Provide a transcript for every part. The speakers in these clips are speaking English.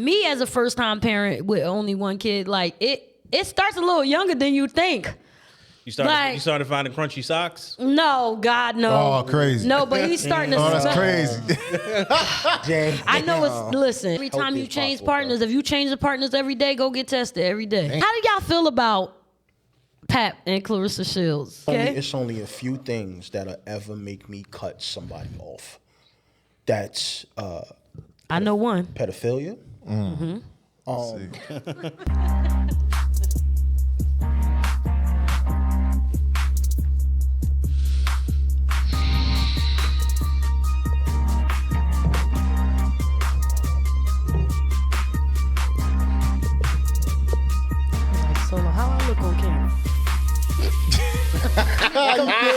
Me as a first-time parent with only one kid, like it starts a little younger than you think. You started finding crunchy socks? No, God, no. Oh, crazy. No, but he's starting to. Oh, that's crazy. I know it's. Listen, every time you change partners, if you change the partners every day, go get tested every day. How do y'all feel about Pap and Clarissa Shields? Okay? It's only a few things that'll ever make me cut somebody off. That's I know one. pedophilia. Solo, how I look on camera?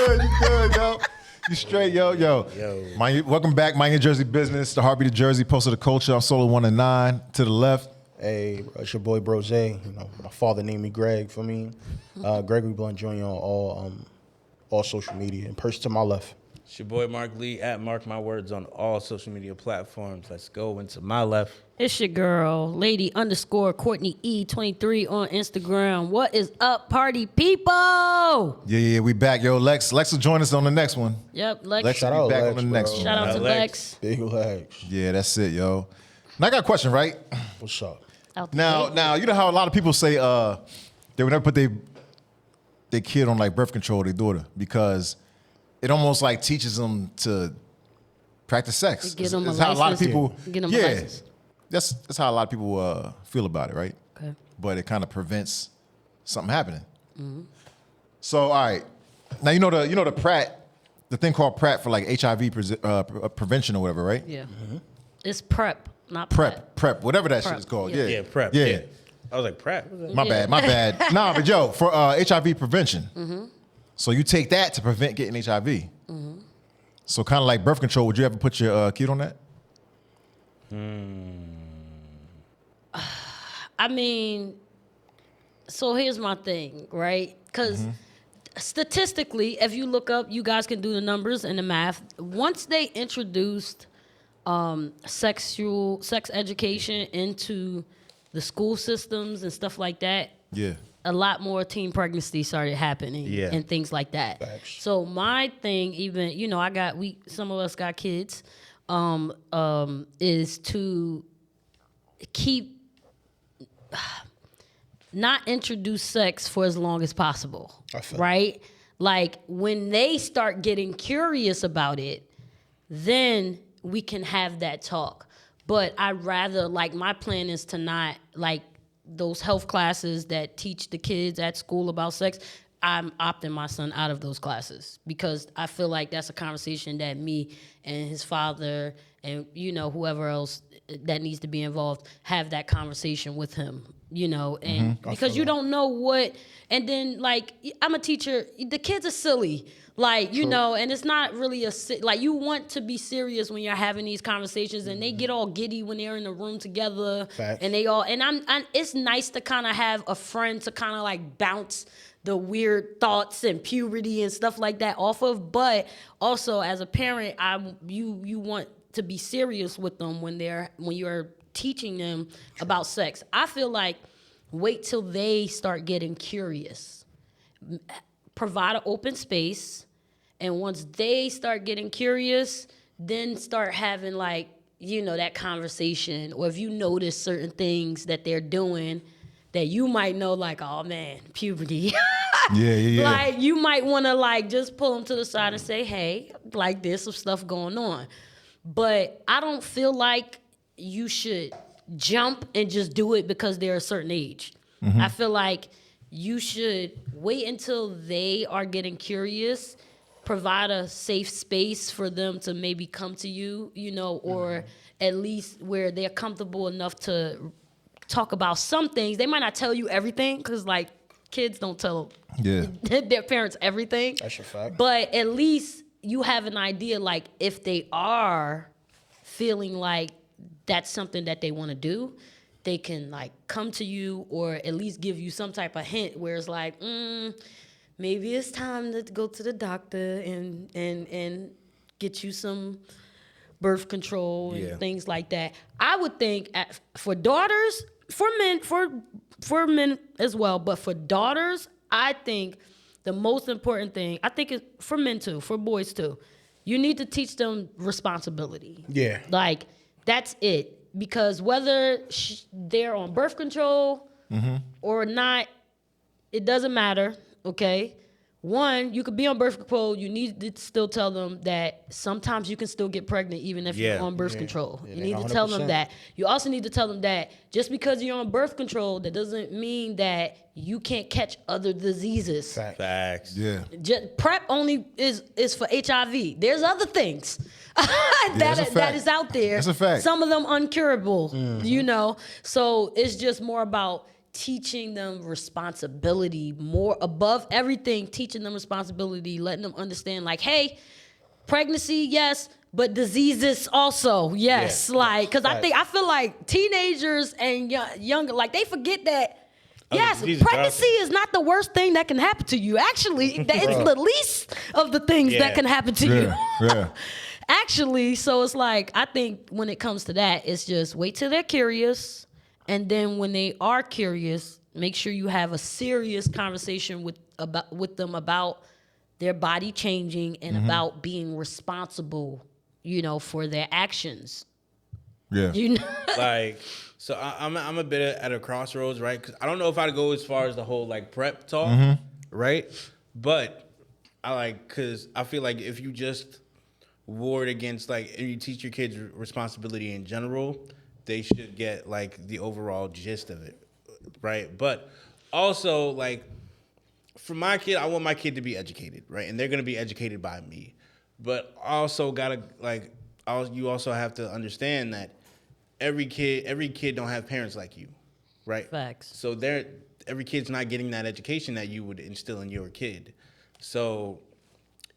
You good, yo. You straight, yo. Welcome back, Mind Your Jersey Business, the Heartbeat of Jersey, Pulse of the Culture. I'm Solo 1 and 9 to the left. Hey, it's your boy Brose. You know, my father named me Greg. For me, Gregory Blunt Jr. on all social media. And person to my left. It's your boy Mark Lee at Mark My Words on all social media platforms. Let's go into my left. It's your girl, lady_Courtney E23 on Instagram. What is up, party people? Yeah, we back, yo. Lex will join us on the next one. Yep, Lex. Lex Shout will out be back Lex, on the next bro. one. Shout out to Lex. Lex. Big Legs. Yeah, that's it, yo. Now I got a question, right? What's up? Out the Now, gate. you know how a lot of people say they would never put their kid on like birth control, their daughter, because it almost like teaches them to practice sex. Get them a It's how a lot of license. people, Get them a license. That's how a lot of people feel about it, right? Okay. But it kind of prevents something happening. Mm-hmm. So, all right, now you know the PrEP, the thing called PrEP for like HIV prevention or whatever, right? Yeah. It's PrEP, not PrEP. PrEP, whatever that shit Prep. is called. Yeah. Yeah, prep. Yeah. I was like, prep? My bad. Nah, but yo, for HIV prevention. So you take that to prevent getting HIV. So kind of like birth control, would you ever put your kid on that? I mean, so here's my thing, right? Because statistically, if you look up, you guys can do the numbers and the math. Once they introduced sex education into the school systems and stuff like that, Yeah. a lot more teen pregnancy started happening and things like that. Facts. So my thing, even, you know, some of us got kids, is to keep not introduce sex for as long as possible, I feel right? Like when they start getting curious about it, then we can have that talk. But I'd rather, like, my plan is to not, like, those health classes that teach the kids at school about sex, I'm opting my son out of those classes because I feel like that's a conversation that me and his father and, you know, whoever else that needs to be involved have that conversation with him, you know, and because you don't know what, and then, like, I'm a teacher, the kids are silly. Like, you know, and it's not really like, you want to be serious when you're having these conversations, and they get all giddy when they're in the room together. Facts. And they all, and I'm it's nice to kind of have a friend to kind of like bounce the weird thoughts and puberty and stuff like that off of. But also as a parent, you want to be serious with them when you're teaching them about sex. I feel like wait till they start getting curious. Provide an open space, and once they start getting curious, then start having, like, you know, that conversation. Or if you notice certain things that they're doing that you might know, like, oh man, puberty. Yeah. Like, you might want to, like, just pull them to the side and say, hey, like, there's some stuff going on. But I don't feel like you should jump and just do it because they're a certain age. I feel like you should wait until they are getting curious, provide a safe space for them to maybe come to you, you know, or at least where they're comfortable enough to talk about some things. They might not tell you everything because, like, kids don't tell their parents everything. That's a fact. But at least you have an idea, like, if they are feeling like that's something that they want to do, they can, like, come to you or at least give you some type of hint where it's like, maybe it's time to go to the doctor and get you some birth control and Yeah. things like that. I would think for daughters, for men as well, but for daughters, I think the most important thing, I think it's for men too, for boys too, you need to teach them responsibility. Yeah. Like, that's it. Because whether they're on birth control or not, it doesn't matter, okay? One, you could be on birth control. You need to still tell them that sometimes you can still get pregnant even if you're on birth control. Yeah, You need to tell them 100%. that. You also need to tell them that just because you're on birth control, that doesn't mean that you can't catch other diseases. Facts. Yeah. PrEP only is for HIV. There's other things that's a that fact. is out there. That's a fact. Some of them uncurable, you know. So it's just more about teaching them responsibility, more above everything, teaching them responsibility, letting them understand, like, hey, pregnancy, yes, but diseases also, yes. Yeah. Like, because I feel like teenagers and younger, like, they forget that. Yes, diseases pregnancy is not the worst thing that can happen to you. Actually, it's the least of the things that can happen to you. Yeah. Actually, so it's like, I think when it comes to that, it's just wait till they're curious. And then when they are curious, make sure you have a serious conversation with them about their body changing and about being responsible, you know, for their actions. Yeah. You know? Like, so I'm a bit at a crossroads, right? Because I don't know if I'd go as far as the whole like prep talk, right? But because I feel like if you just ward against and you teach your kids responsibility in general, they should get like the overall gist of it, right? But also, like, for my kid, I want my kid to be educated, right? And they're gonna be educated by me. But also you also have to understand that every kid don't have parents like you, right? Facts. So every kid's not getting that education that you would instill in your kid. So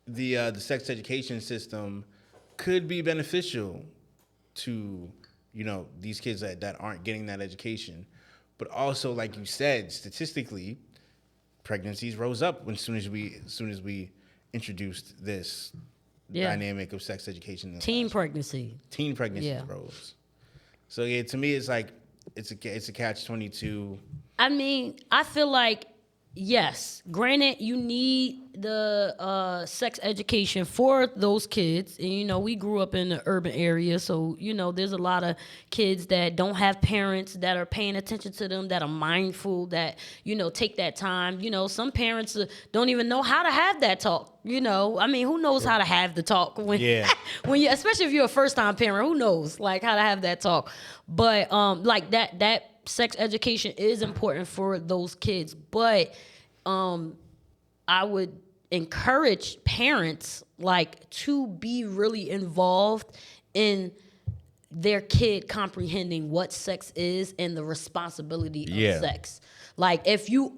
the sex education system could be beneficial to, you know, these kids that aren't getting that education. But also, like you said, statistically, pregnancies rose up as soon as we introduced this dynamic of sex education. Teen pregnancy. Teen pregnancies Yeah. rose. So yeah, to me, it's like it's a catch-22. I mean, I feel like, yes, granted, you need the sex education for those kids. And, you know, we grew up in the urban area, so, you know, there's a lot of kids that don't have parents that are paying attention to them, that are mindful, that, you know, take that time. You know, some parents don't even know how to have that talk. You know, I mean, who knows how to have the talk when you, especially if you're a first-time parent, who knows, like, how to have that talk. But, like, that sex education is important for those kids, but I would encourage parents to be really involved in their kid comprehending what sex is and the responsibility of sex. Like, if you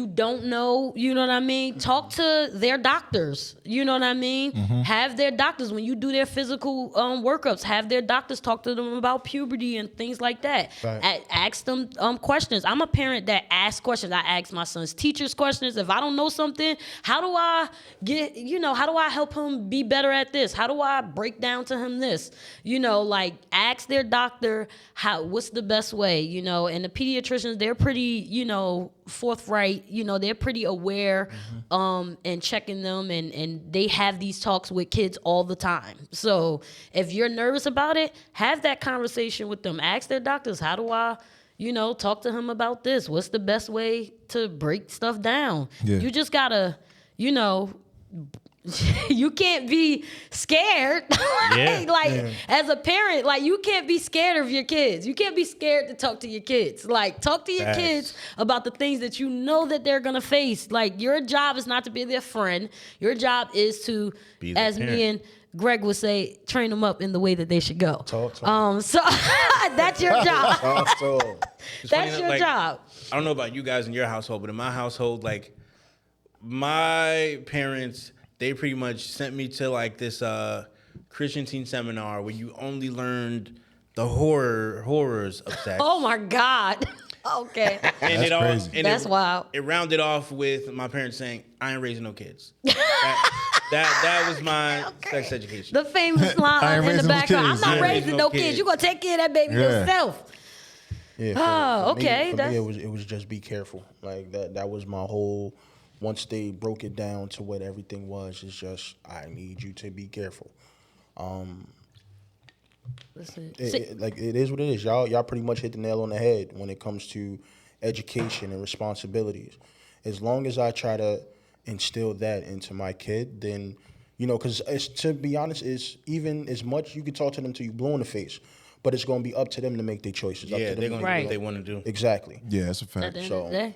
don't know, you know what I mean? Talk to their doctors, you know what I mean? Have their doctors, when you do their physical workups, have their doctors talk to them about puberty and things like that. Right. Ask them questions. I'm a parent that asks questions. I ask my son's teachers questions. If I don't know something, how do I help him be better at this? How do I break down to him this? You know, like, ask their doctor what's the best way, you know? And the pediatricians, they're pretty, you know, forthright, you know, they're pretty aware and checking them, and they have these talks with kids all the time. So if you're nervous about it, have that conversation with them. Ask their doctors, how do I, you know, talk to him about this? What's the best way to break stuff down? Yeah. You just gotta, you know, you can't be scared. As a parent, like, you can't be scared of your kids. You can't be scared to talk to your kids. Like, talk to your kids about the things that you know that they're gonna face. Like, your job is not to be their friend. Your job is to, as me and Greg would say, train them up in the way that they should go. Talk. So that's your job. That's your job. I don't know about you guys in your household, but in my household, like, my parents, they pretty much sent me to like this Christian teen seminar where you only learned the horrors of sex. Oh my God. Okay. And That's crazy. That's wild. It rounded off with my parents saying, "I ain't raising no kids." Right? That was my sex education. The famous I line ain't in the raising those background. I'm kids. not Yeah. raising no kids. You gonna take care of that baby Yeah. yourself. Yeah. Oh, for okay, Me, for that's- me, it was just be careful. Like that was my whole. Once they broke it down to what everything was, it's just I need you to be careful. Listen, It is what it is. Y'all pretty much hit the nail on the head when it comes to education and responsibilities. As long as I try to instill that into my kid, then because to be honest, it's even as much you can talk to them till you blue in the face, but it's going to be up to them to make their choices. Up Yeah, to them they're to gonna make do Right. what they want to do. exactly. Yeah, that's a at fact. the end So- of the day.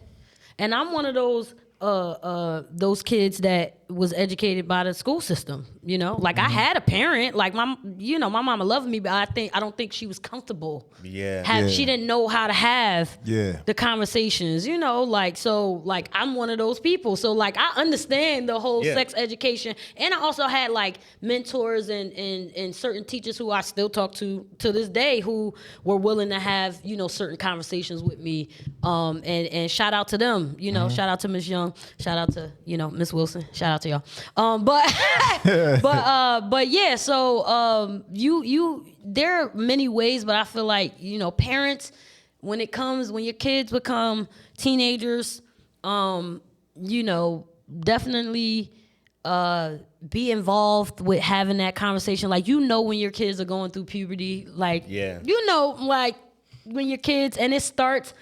And I'm one of those kids that was educated by the school system, like I had a parent, like my mama loved me, but I don't think she was comfortable. Yeah. She didn't know how to have Yeah. the conversations, so I'm one of those people. So like, I understand the whole Yeah. sex education. And I also had like mentors and certain teachers who I still talk to this day who were willing to have, certain conversations with me. And shout out to them, shout out to Miss Young, shout out to, Miss Wilson, shout out to y'all. But yeah, so there are many ways, but I feel like, parents, when your kids become teenagers, definitely be involved with having that conversation. Like, when your kids are going through puberty, like, Yeah. like when your kids, and it starts,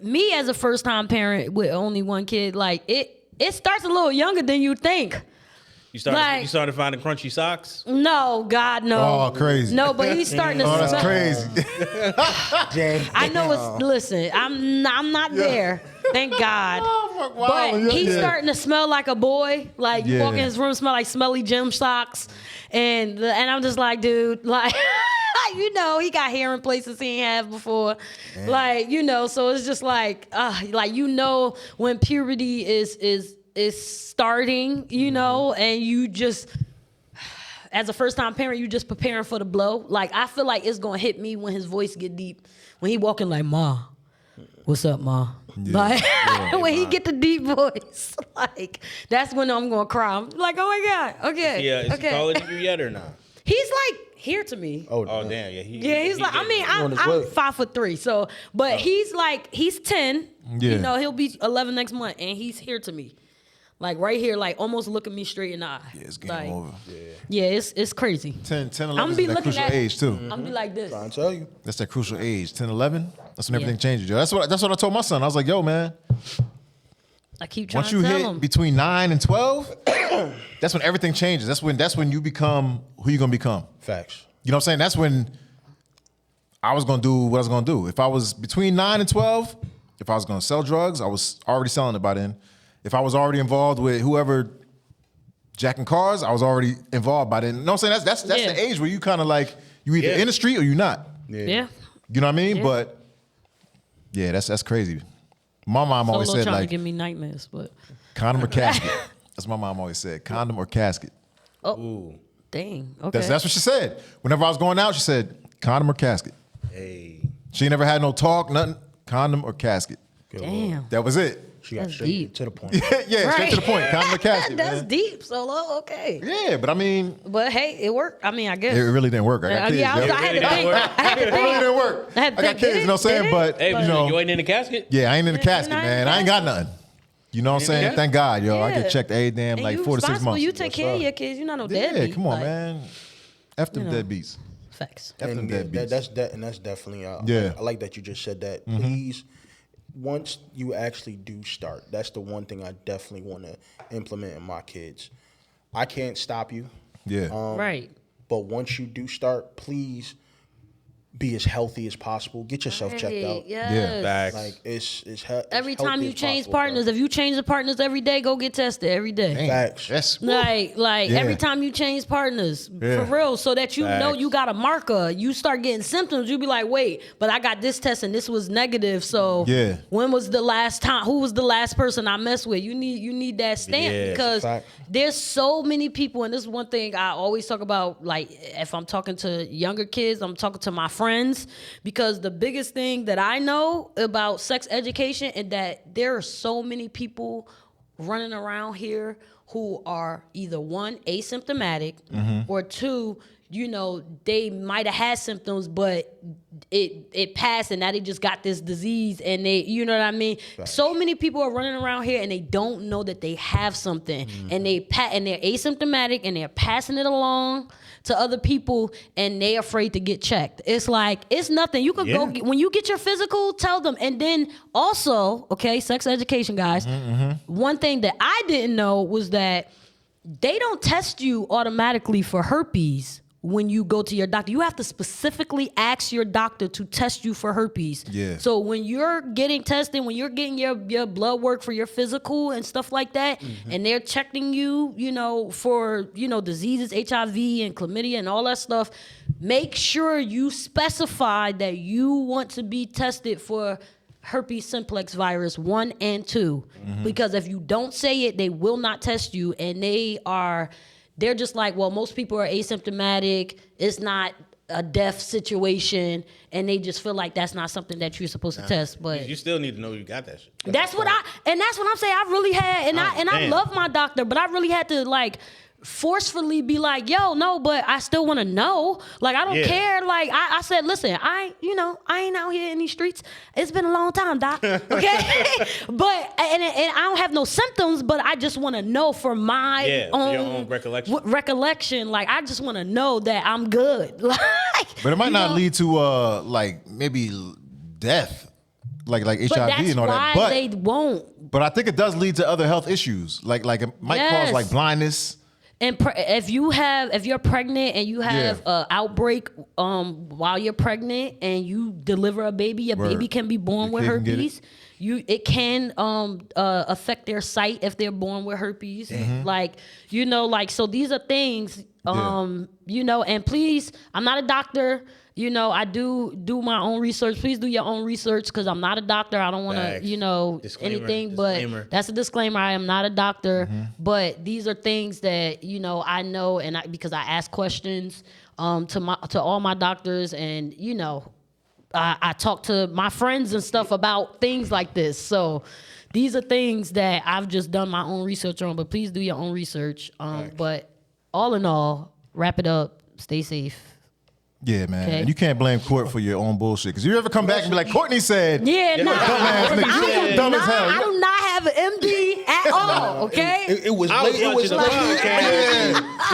me as a first time parent with only one kid, like it starts a little younger than you think. You started Like- finding crunchy socks. No, God, no. Oh, crazy. No, but he's starting to. Oh, that's crazy. I know it's. Listen, I'm not there. Thank God. But he's starting to smell like a boy. Like you walk in Yeah. his room, smell like smelly gym socks, and I'm just like, dude, like. He got hair in places he ain't have before. Man. Like, so it's just like when puberty is starting, and you just, as a first time parent, you just preparing for the blow. Like, I feel like it's gonna hit me when his voice get deep, when he walking like, Ma, what's up, Ma? Like, when he get the deep voice, like, that's when I'm gonna cry. I'm like, oh my God, okay, Yeah, is he okay. taller than you yet or not? He's like here to me. Oh damn, yeah. He's like, I mean, I'm his way. 5'3", so, but he's 10. Yeah. He'll be 11 next month, and he's here to me, like right here, like almost looking me straight in the eye. Yeah, it's game like, over. Yeah, it's crazy. 10, 11 I'm is be that looking crucial at age, too. I'm be like this. Trying to tell you. That's that crucial age. 10, 11, that's when everything Yeah. changes, yo. That's what I told my son. I was like, yo, man, I keep trying once to you tell hit him. between 9 and 12, that's when everything changes. That's when you become who you're going to become. Facts. You know what I'm saying? That's when I was going to do what I was going to do. If I was between 9 and 12, if I was going to sell drugs, I was already selling it by then. If I was already involved with whoever jacking cars, I was already involved by then. You know what I'm saying? That's Yeah. the age where you kind of like, you either Yeah. in the street or you not. Yeah. You know what I mean? Yeah. But yeah, that's crazy. My mom always Solo said trying like to give me nightmares, but condom or casket. That's what my mom always said. Condom or casket. Ooh. dang. Okay. That's what she said. Whenever I was going out, she said condom or casket. Hey. She never had no talk, nothing. Condom or casket. Damn. That was it. She got That's straight deep. to the point. Yeah, straight to the point. Condom or casket, That's man. deep, Solo. Okay. Yeah, but I mean, But hey, it worked. I mean, I guess. it really didn't work. I got kids. yeah, yo. I had to It think. really I had to It really think. didn't work. I had to got think, kids, did you know what I'm it? saying? But, Hey, you know, you ain't in the casket? yeah, I ain't in the casket, not in man. the I ain't got nothing. You know what I'm saying? Yeah. Thank God, yo. I Yeah. get checked every damn And like you 4 to 6 responsible. months. You take care of your kids. You're not no Yeah, deadbeat. come on, Like, man. F them you know. deadbeats. Facts. F them And yeah, deadbeats. that's definitely. Yeah. I like that you just said that. Please, once you actually do start, that's the one thing I definitely want to implement in my kids. I can't stop you, Yeah. Right. but once you do start, please be as healthy as possible. Get yourself checked out. Yes. Facts. Like it's Every as time healthy you as change possible, bro. partners, if you change the partners every day, go get tested every day. Dang, Facts. That's Like Yeah. every time you change partners, Yeah. for real, so that you know Facts. you got a marker. You start getting symptoms, you be like, wait, but I got this test and this was negative. So Yeah. when was the last time? Who was the last person I messed with? You need that stamp Yeah, because fact. there's so many people, and this is one thing I always talk about. Like if I'm talking to younger kids, I'm talking to my friends, because the biggest thing that I know about sex education is that there are so many people running around here who are either one, asymptomatic, or two, you know, they might have had symptoms, but it passed and now they just got this disease and they, you know what I mean? Right. So many people are running around here and they don't know that they have something and they're asymptomatic and they're passing it along to other people and they're afraid to get checked. It's like, it's nothing. You could go, when you get your physical, tell them. And then also, okay, sex education, guys. One thing that I didn't know was that they don't test you automatically for herpes when you go to your doctor. You have to specifically ask your doctor to test you for herpes. Yeah. So when you're getting tested, when you're getting your blood work for your physical and stuff like that, and they're checking you, you know, for, you know, diseases, HIV and chlamydia and all that stuff, make sure you specify that you want to be tested for herpes simplex virus 1 and 2. Because if you don't say it, they will not test you, and they're just like, well, most people are asymptomatic. It's not a death situation, and they just feel like that's not something that you're supposed to test. But you still need to know you got that shit. That's what I'm saying. I really had, I love my doctor, but I really had to like forcefully be like, yo, no, but I still want to know. Like, I don't care. Like, I said, listen, I ain't out here in these streets. It's been a long time, doc. Okay? But, and I don't have no symptoms, but I just want to know for my your own recollection. Like, I just want to know that I'm good. Like, but it might not lead to, like, maybe death. Like HIV and all that. But they won't. But I think it does lead to other health issues. Like it might cause, like, blindness. And if you're pregnant and you have an outbreak while you're pregnant and you deliver a baby, your baby can be born with herpes. It can affect their sight if they're born with herpes. Like, you know, like, so these are things, you know, and please, I'm not a doctor. You know, I do my own research. Please do your own research because I'm not a doctor. I don't want to, you know, anything. But that's a disclaimer. I am not a doctor. But these are things that, you know, I know, and because I ask questions to all my doctors, and, you know, I talk to my friends and stuff about things like this. So these are things that I've just done my own research on. But please do your own research. But all in all, wrap it up. Stay safe. Yeah, man. Okay. And you can't blame Court for your own bullshit. Because you ever come back and be like, Courtney said, dumbass nigga. Dumb as hell. I do not have an MD at all, okay? It was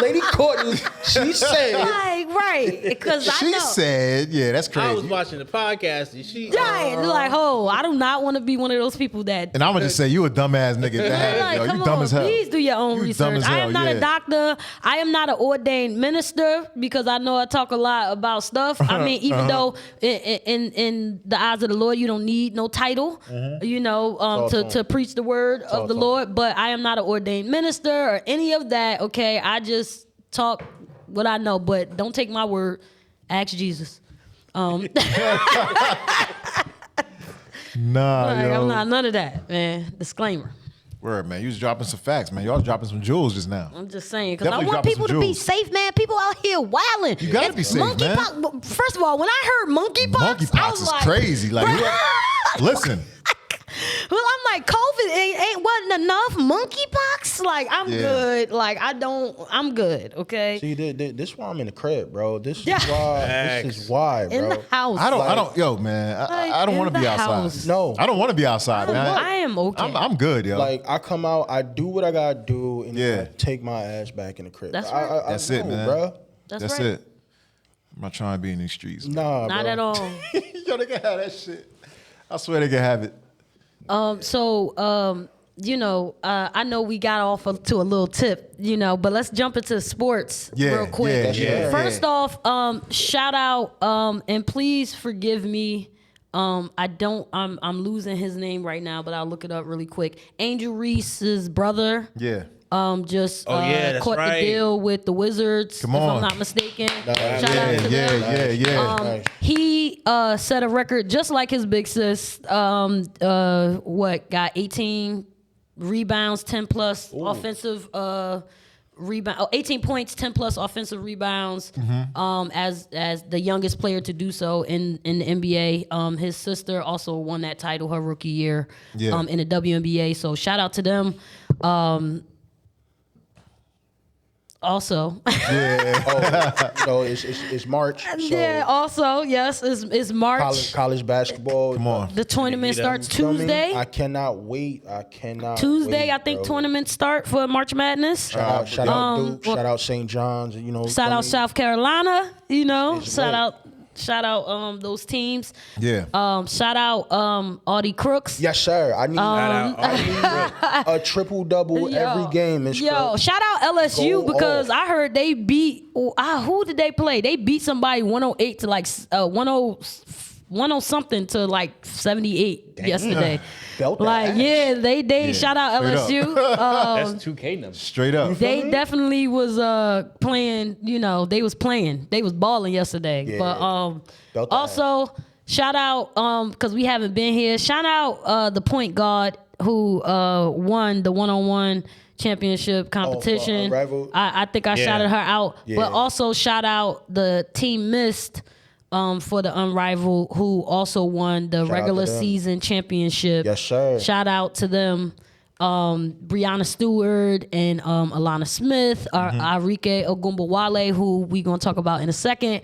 Lady Courtney, she said. Right. Because I know. She said, that's crazy. I was watching the podcast and she. Like, I do not want to be one of those people that. And I'm going to just say, you a dumbass nigga. Like, you dumb as hell. Please do your own research. I am not a doctor. I am not an ordained minister because I know I talk a lot about stuff. I mean, even though in the eyes of the Lord, you don't need no title, you know, to preach the word of the Lord. But I am not an ordained minister or any of that. Okay, I just talk what I know, but don't take my word. Ask Jesus. Nah, like, yo. I'm not none of that, man. Disclaimer. Word, man. You was dropping some facts, man. Y'all was dropping some jewels just now. I'm just saying, because I want people to be safe, man. People out here wilding. You gotta be safe, man. First of all, when I heard monkeypox, I was is like, crazy. Like, listen. Well, I'm like, COVID wasn't enough. Monkeypox? Like, I'm good. Like, I'm good, okay? See, this is why I'm in the crib, bro. This is why, bro. In the house. I don't want to be outside. No. I don't want to be outside, man. I am okay. I'm good, yo. Like, I come out, I do what I gotta do, and then I take my ass back in the crib. That's right. That's it, man. Bro. That's right. it. I'm not trying to be in these streets. Nah, not bro. at all. Yo, they can have that shit. I swear they can have it. You know, I know we got off to a little tip, you know, but let's jump into sports real quick. First off, shout out, and please forgive me. I'm losing his name right now, but I'll look it up really quick. Angel Reese's brother. Yeah. Just caught the deal with the Wizards, if I'm not mistaken. Shout out to them. He set a record just like his big sis. Got 18 rebounds, 10 plus offensive rebound, 18 points, 10 plus offensive rebounds. As the youngest player to do so in the NBA. His sister also won that title her rookie year. In the WNBA. So shout out to them. Also, it's March. So yeah. Also, yes, it's March. college basketball. Come on. The tournament starts You feel me? Tuesday. I cannot wait. Tuesday, wait, I think bro. tournaments start for March Madness. Shout out Duke. Shout out St. John's. You know. Shout out South Carolina. You know, It's shout lit. out. Shout out those teams. Yeah. Shout out Audie Crooks. Yes, sir. I need, a triple double every game. It's Shout out LSU Go because off. I heard they beat. Who did they play? They beat somebody 108 to like 10 something to like 78 yesterday. Belt that Like ass. they shout out Straight LSU. That's 2K numbers. Straight up. They definitely was playing, they was playing. They was balling yesterday. Yeah. But Belt the also shout out because we haven't been here. Shout out the point guard who won the one-on-one championship competition. Unrivaled? I think I shouted her out. Yeah. But also shout out the team missed for the Unrivaled who also won the out to regular them. season championship. Yes, sir. Shout out to them. Brianna Stewart and Alana Smith, Arike Ogunbowale, who we gonna talk about in a second.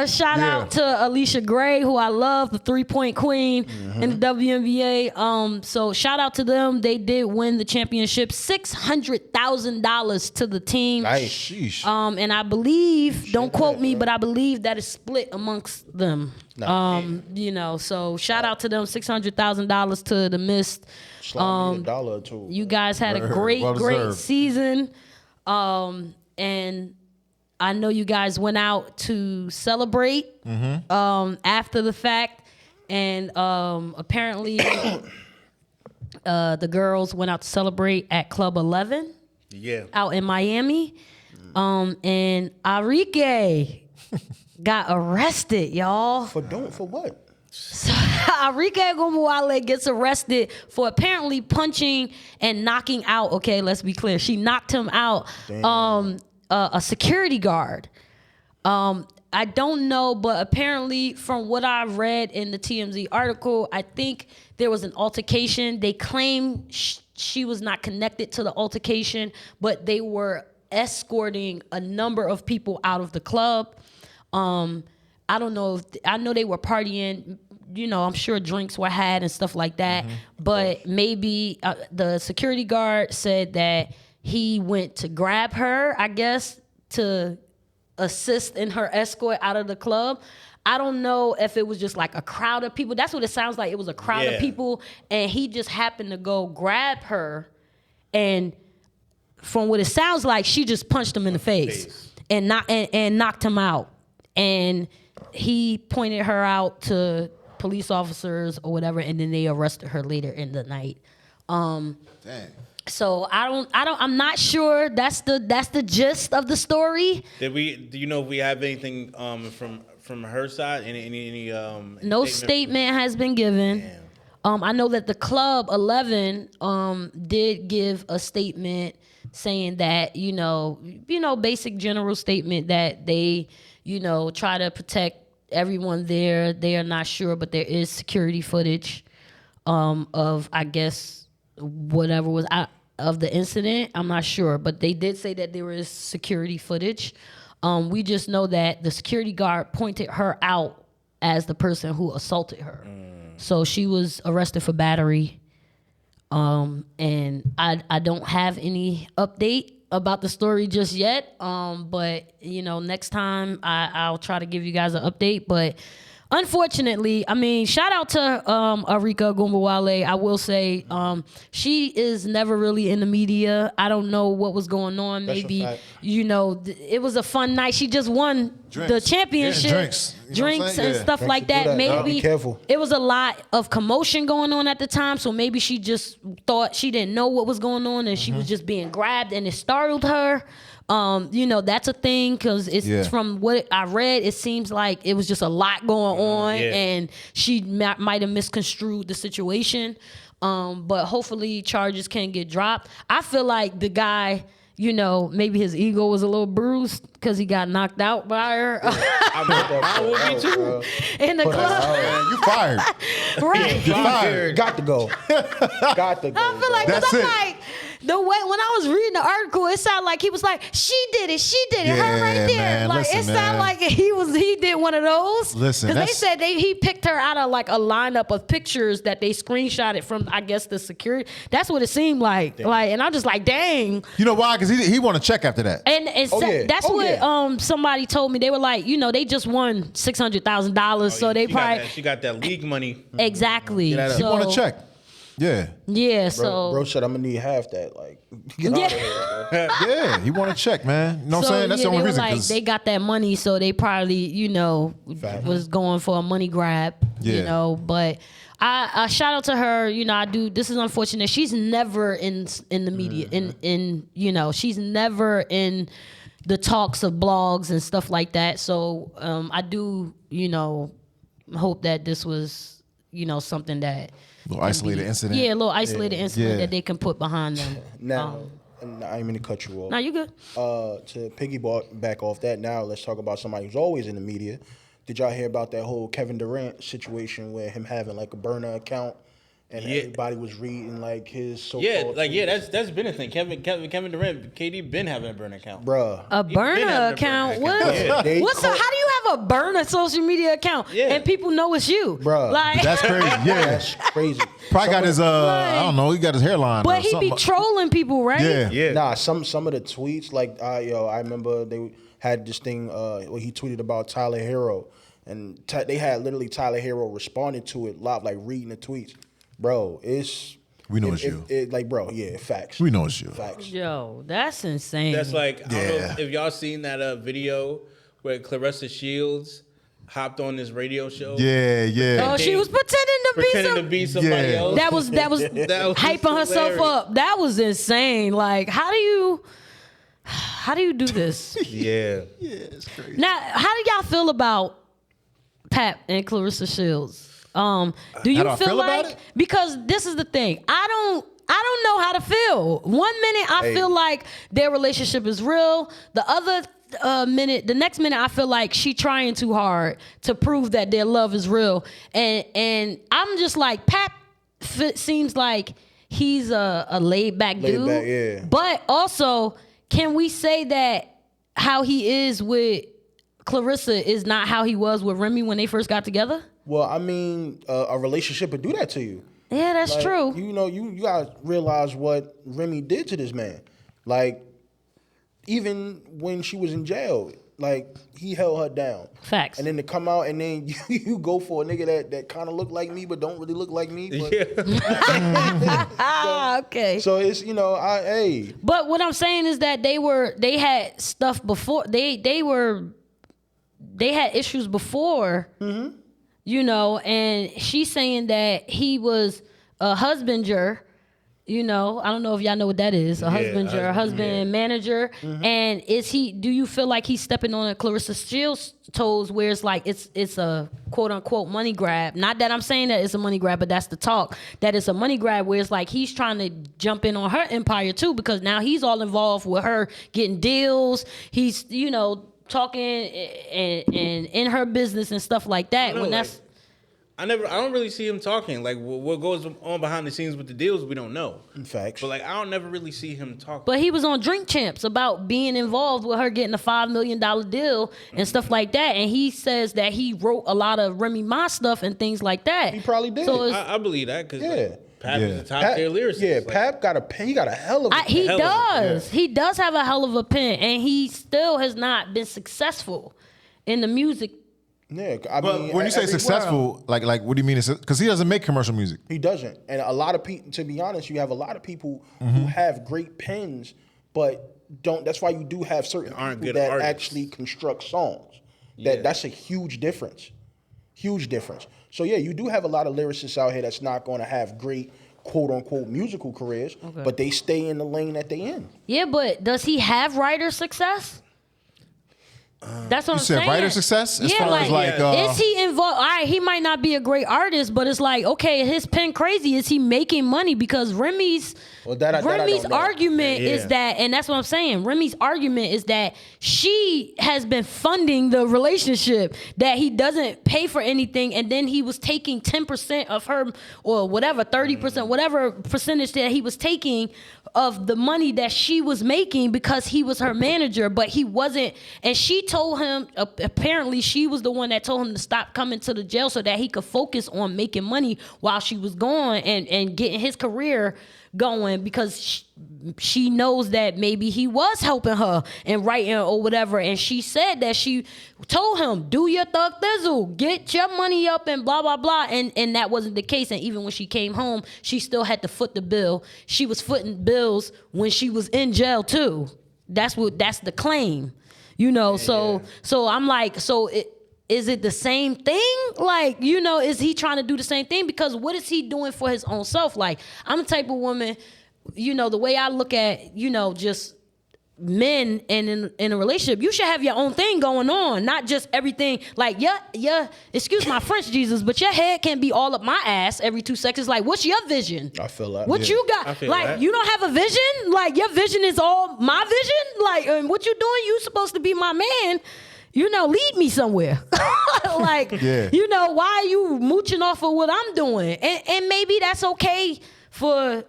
Shout out to Alicia Gray, who I love, the 3-point queen in the WNBA. So shout out to them. They did win the championship, $600,000 to the team. Nice. Sheesh. And I believe, don't quote me, but I believe that is split amongst them. So shout out to them, $600,000 to the Mist. Slide me $1 or two. You guys had a great Well-deserved. season. And I know you guys went out to celebrate after the fact. And apparently the girls went out to celebrate at Club 11 out in Miami. And Arike got arrested, y'all. For what? So, Arike Ogunbowale gets arrested for apparently punching and knocking out. Okay, let's be clear. She knocked him out. A security guard. I don't know, but apparently, from what I read in the TMZ article, I think there was an altercation. They claim she was not connected to the altercation, but they were escorting a number of people out of the club. I don't know I know they were partying, I'm sure drinks were had and stuff like that, but maybe the security guard said that he went to grab her, I guess, to assist in her escort out of the club. I don't know if it was just like a crowd of people. That's what it sounds like. It was a crowd of people, and he just happened to go grab her, and from what it sounds like, she just punched him in the face and knocked him out. And he pointed her out to police officers or whatever, and then they arrested her later in the night. Dang. So I'm not sure. That's the gist of the story. Do you know if we have anything from her side? Any No statement has been given. I know that the Club 11 did give a statement saying that basic general statement that they try to protect everyone there. They are not sure, but there is security footage of, I guess, whatever was of the incident. I'm not sure, but they did say that there is security footage. We just know that the security guard pointed her out as the person who assaulted her. So she was arrested for battery. And I don't have any update about the story just yet. But next time I'll try to give you guys an update. But unfortunately, shout out to Arike Ogunbowale. I will say she is never really in the media. I don't know what was going on. That's a Maybe fact. It was a fun night. She just won the championship. Yeah, drinks. You know what I'm Drinks saying? and Yeah. stuff Drinks like to do that. that. Gotta Maybe be careful. it was a lot of commotion going on at the time, so maybe she just thought she didn't know what was going on, and she was just being grabbed, and it startled her. That's a thing because it's from what I read, it seems like it was just a lot going on, and she might have misconstrued the situation. But hopefully charges can get dropped. I feel like the guy, you know, maybe his ego was a little bruised because he got knocked out by her I will be too. in the club. Man, you fired. Right. You fired. Got to go. Got to go. I feel like, That's cause I'm it. like, the way when I was reading the article, it sounded like he was like, she did it, Yeah, her right there. man, Like listen, it sounded man. like he did one of those. Listen, because they that's- said he picked her out of like a lineup of pictures that they screenshotted from, I guess, the security. That's what it seemed like. Like, and I'm just like, dang. You know why? Because he want to check after that. And that's what yeah. Somebody told me. They were like, you know, they just won $600,000, so they probably she got that league money. exactly. that up. He So, want to check. Yeah. Yeah. So Bro said I'm gonna need half that. Like, get out of here, bro. Yeah. He want to check, man. You know what I'm So, saying? That's yeah, the only they were reason. like, 'cause- they got that money, so they probably, you know, was going for a money grab. You Yeah. know, but I shout out to her. You know, I do. This is unfortunate. She's never in the media. In you know, she's never in the talks of blogs and stuff like that. So I do, you know, hope that this was, you know, something that. little isolated incident. Yeah, a little isolated incident Yeah. that they can put behind them. Now, and I ain't mean to cut you off. Now you good. To piggyback off that, now let's talk about somebody who's always in the media. Did y'all hear about that whole Kevin Durant situation where him having like a burner account and everybody was reading like his so-called That's been a thing. Kevin Durant, KD been having a burner account. bruh. A burner account? What? Yeah. They What's call- how do you have a burner social media account and people know it's you? Bruh. Like, That's crazy. Yeah. That's crazy. Probably got his I don't know. He got his hairline. but or he be something. trolling people, right? Yeah. Yeah. Nah, some of the tweets, like I remember they had this thing where he tweeted about Tyler Hero, and they had literally Tyler Hero responding to it live, like reading the tweets. Bro, We know it's you. Bro, yeah, facts. We know it's you. Facts. Yo, that's insane. That's like, I don't Yeah. know if y'all seen that video where Clarissa Shields hopped on this radio show. Yeah, yeah. Oh, she was pretending to be somebody somebody Yeah. else. That was That was hyping herself hilarious. up. That was insane. Like, how do you do this? Yeah. Now, how do y'all feel about Pap and Clarissa Shields? Do you How do I feel feel about like it? because this is the thing, I don't know how to feel. 1 minute I feel like their relationship is real. The other the next minute I feel like she trying too hard to prove that their love is real. And I'm just like, Pap seems like he's a laid back dude. back, yeah. But also, can we say that how he is with Clarissa is not how he was with Remy when they first got together? Well, I mean, a relationship would do that to you. Yeah, that's Like, true. You know, you gotta realize what Remy did to this man. Like, even when she was in jail, like he held her down. Facts. And then to come out and then you go for a nigga that kind of look like me but don't really look like me. But, Okay. So it's But what I'm saying is that they had stuff before. They had issues before. Mm-hmm. You know, and she's saying that he was a husbander. You know, I don't know if y'all know what that is. A husbander, a husband manager. Mm-hmm. And do you feel like he's stepping on Clarissa Shields' toes where it's like it's a quote unquote money grab? Not that I'm saying that it's a money grab, but that's the talk. That it's a money grab where it's like he's trying to jump in on her empire too, because now he's all involved with her getting deals. He's, you know, talking and in her business and stuff like that. know, When like- that's I don't really see him talking. Like what goes on behind the scenes with the deals, we don't know. facts. But like I don't never really see him talk. But he was on Drink Champs about being involved with her getting a $5 million deal and stuff like that. And he says that he wrote a lot of Remy Ma stuff and things like that. He probably did. So it's, I believe that because Yeah. Pap is a top Pap- tier lyricist. Yeah, Like, Pap he got a hell of a he hell of a- does. He does have a hell of a pen. And he still has not been successful in the music. Yeah, I But mean, when you say every successful, like what do you mean? Because he doesn't make commercial music. He doesn't. And a lot of people, to be honest, you have a lot of people who have great pens, but don't. That's why you do have certain Aren't people good that artists. actually construct songs. Yeah. That's a huge difference. Huge difference. So yeah, you do have a lot of lyricists out here that's not going to have great quote unquote musical careers, but they stay in the lane that they in. Yeah, but does he have writer success? That's what You I'm said saying. writer success? As yeah, far as is he involved? All right, he might not be a great artist, but it's like, okay, his pen crazy. Is he making money? Because Remy's argument is that, and that's what I'm saying. Remy's argument is that she has been funding the relationship, that he doesn't pay for anything, and then he was taking 10% of her, or whatever, 30%, whatever percentage that he was taking of the money that she was making because he was her manager, but he wasn't. And she told him, apparently she was the one that told him to stop coming to the jail so that he could focus on making money while she was gone and getting his career going, because she knows that maybe he was helping her and writing or whatever. And she said that she told him, do your thug thizzle, get your money up and blah, blah, blah. And that wasn't the case. And even when she came home, she still had to foot the bill. She was footing bills when she was in jail too. That's the claim, so I'm like, is it the same thing? Like, is he trying to do the same thing? Because what is he doing for his own self? Like, I'm the type of woman, the way I look at, just men and in a relationship, you should have your own thing going on, not just everything. Like, excuse my French, Jesus, but your head can't be all up my ass every 2 seconds. Like, what's your vision? I feel that. What you got? Like, you don't have a vision? Like, your vision is all my vision? Like, what you doing? You supposed to be my man. Lead me somewhere. Like, why are you mooching off of what I'm doing? And maybe that's okay for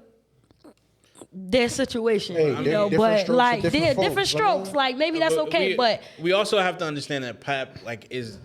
their situation, but like they're different strokes. Like, maybe that's okay, but we also have to understand that Pap is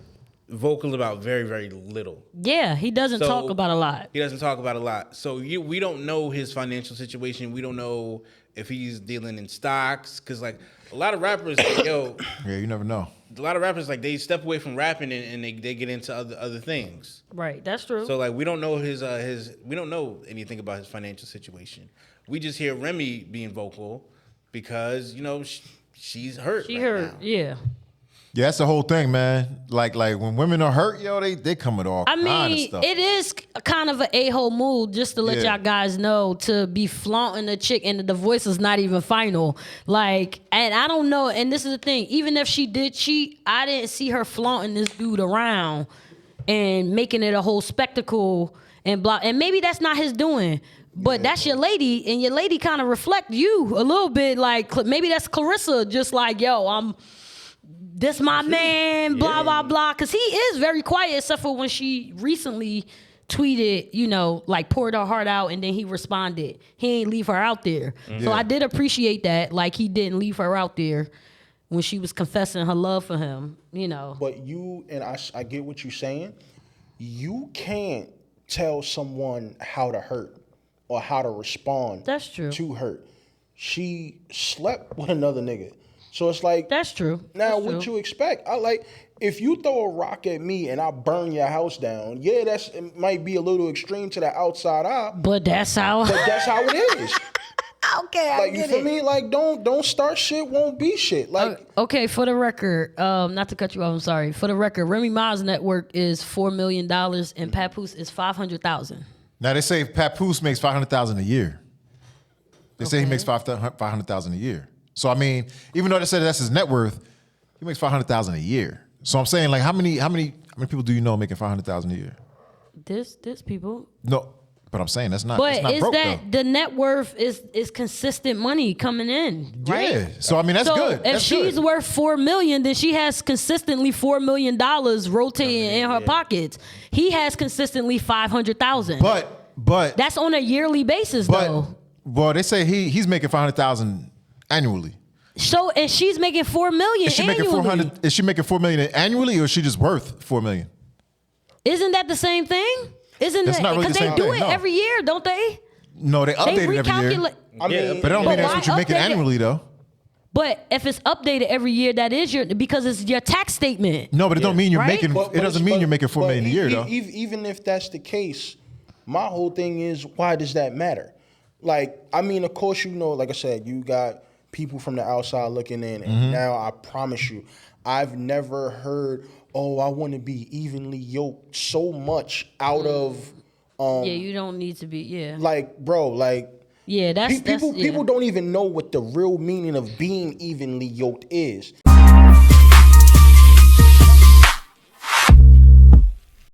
vocal about very, very little. Yeah, he doesn't talk about a lot. He doesn't talk about a lot. So we don't know his financial situation. We don't know if he's dealing in stocks, because like a lot of rappers, yeah, you never know. A lot of rappers, like, they step away from rapping and they get into other things. Right, that's true. So like we don't know we don't know anything about his financial situation. We just hear Remy being vocal because she's hurt. She hurt, now. yeah. Yeah, that's the whole thing, man. Like when women are hurt, they come with all kind of stuff. It is kind of an a-hole move, just to let y'all guys know, to be flaunting a chick and the divorce is not even final. Like, and I don't know, and this is the thing, even if she did cheat, I didn't see her flaunting this dude around and making it a whole spectacle and blah. And maybe that's not his doing. But that's your lady, and your lady kind of reflect you a little bit. Like, maybe that's Clarissa, just like, this my man, blah, blah, blah. Because he is very quiet, except for when she recently tweeted, like, poured her heart out, and then he responded. He ain't leave her out there. Mm-hmm. So I did appreciate that. Like, he didn't leave her out there when she was confessing her love for him, But I get what you're saying. You can't tell someone how to hurt or how to respond. That's true. To hurt. She slept with another nigga. So it's like, that's true. Now, what you expect? If you throw a rock at me and I burn your house down, it might be a little extreme to the outside eye. But that's how it is. Okay, I get you feel me? Like, don't start shit, won't be shit. Like, okay, for the record, not to cut you off, I'm sorry. For the record, Remy Ma's net worth is $4 million and Papoose is $500,000. Now they say Papoose makes $500,000 a year. They say he makes $500,000 a year. So I mean, even though they said that's his net worth, he makes $500,000 a year. So I'm saying, like, how many people do you know making $500,000 a year? There's people. No, but I'm saying that's not. But that's not is broke, that though. the net worth is consistent money coming in, right? Yeah. So I mean, that's good. If she's worth $4 million, then she has consistently $4 million rotating in her pockets. He has consistently $500,000. But that's on a yearly basis, though. Well, they say he's making $500,000 annually. So, and she's making $4 million annually. Is she making $4 million annually, or is she just worth $4 million? Isn't that the same thing? That's not really the same thing. Because they do it every year, don't they? No, they update it every year. I mean, but it don't mean that's what you're making annually, though. But if it's updated every year, that is because it's your tax statement. No, but it don't mean you're making. It doesn't mean you're making $4 million a year, though. Even if that's the case, my whole thing is, why does that matter? Like, I mean, of course, like I said, you got people from the outside looking in, and now I promise you, I've never heard, oh, I want to be evenly yoked so much out of. You don't need to be. Yeah. Like, bro, like. Yeah, People don't even know what the real meaning of being evenly yoked is.